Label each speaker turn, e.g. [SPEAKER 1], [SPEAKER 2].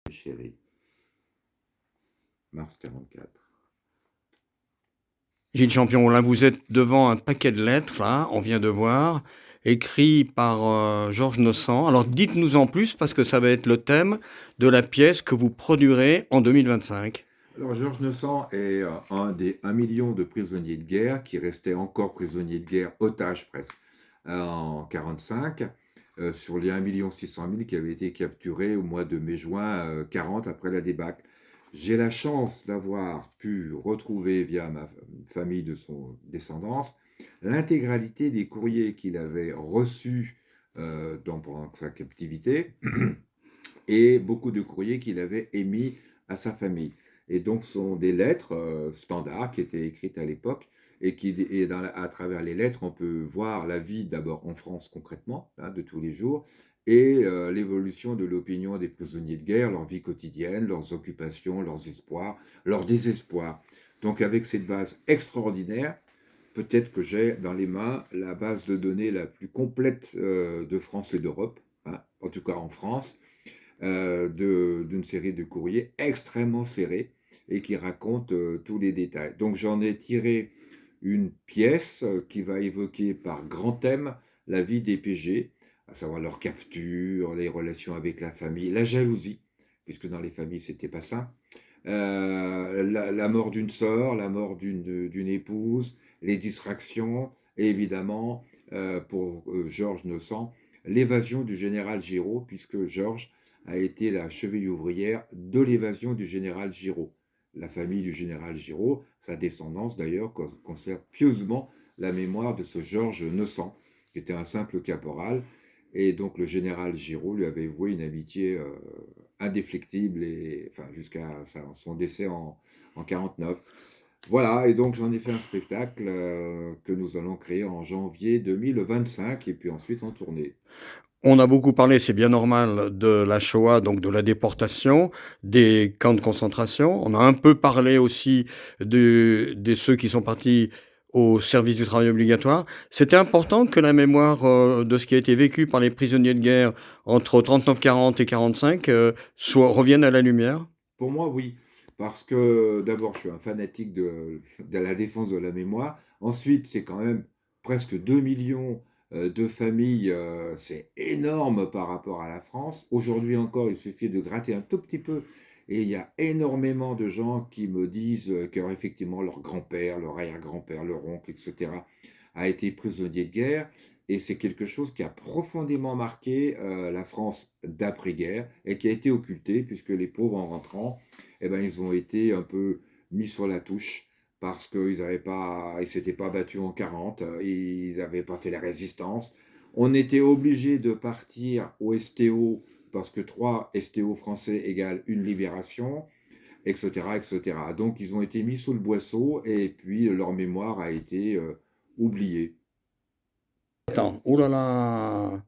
[SPEAKER 1] Chérie, mars 44.
[SPEAKER 2] Gilles Champion, là vous êtes devant un paquet de lettres, là, on vient de voir, écrit par Georges Nossant. Alors dites-nous en plus, parce que ça va être le thème de la pièce que vous produirez en 2025.
[SPEAKER 1] Alors Georges Nossant est un des 1 million de prisonniers de guerre qui restaient encore prisonniers de guerre, otages presque, en 1945, sur les 1 600 000 qui avaient été capturés au mois de mai-juin 40 après la débâcle. J'ai la chance d'avoir pu retrouver via ma famille de son descendance l'intégralité des courriers qu'il avait reçus pendant sa captivité et beaucoup de courriers qu'il avait émis à sa famille. Et donc, ce sont des lettres standards qui étaient écrites à l'époque à travers les lettres, on peut voir la vie d'abord en France concrètement, hein, de tous les jours, et l'évolution de l'opinion des prisonniers de guerre, leur vie quotidienne, leurs occupations, leurs espoirs, leurs désespoirs. Donc, avec cette base extraordinaire, peut-être que j'ai dans les mains la base de données la plus complète de France et d'Europe, hein, en tout cas en France, d'une série de courriers extrêmement serrés et qui racontent tous les détails. Donc j'en ai tiré une pièce qui va évoquer par grand thème la vie des PG, à savoir leur capture, les relations avec la famille, la jalousie, puisque dans les familles c'était pas ça, la mort d'une sœur, la mort d'une épouse, les distractions, et évidemment, pour Georges Nossant, l'évasion du général Giraud, puisque Georges a été la cheville ouvrière de l'évasion du général Giraud. La famille du général Giraud, sa descendance d'ailleurs, conserve pieusement la mémoire de ce Georges Nossant, qui était un simple caporal, et donc le général Giraud lui avait voué une amitié indéflectible et enfin jusqu'à son décès en 49. Voilà, et donc j'en ai fait un spectacle que nous allons créer en janvier 2025 et puis ensuite en tournée.
[SPEAKER 2] On a beaucoup parlé, c'est bien normal, de la Shoah, donc de la déportation, des camps de concentration. On a un peu parlé aussi de ceux qui sont partis au service du travail obligatoire. C'était important que la mémoire de ce qui a été vécu par les prisonniers de guerre entre 39-40 et 45 revienne à la lumière.
[SPEAKER 1] Pour moi, oui, parce que d'abord, je suis un fanatique de la défense de la mémoire. Ensuite, c'est quand même presque 2 millions de familles, c'est énorme par rapport à la France. Aujourd'hui encore, il suffit de gratter un tout petit peu et il y a énormément de gens qui me disent qu'effectivement leur grand-père, leur arrière-grand-père, leur oncle, etc., a été prisonnier de guerre. Et c'est quelque chose qui a profondément marqué la France d'après-guerre et qui a été occulté puisque les pauvres en rentrant, eh ben, ils ont été un peu mis sur la touche parce qu'ils ne s'étaient pas battus en 40, ils n'avaient pas fait la résistance. On était obligé de partir au STO parce que 3 STO français égale une libération, etc., etc. Donc ils ont été mis sous le boisseau et puis leur mémoire a été oubliée.
[SPEAKER 2] Attends, oh là là.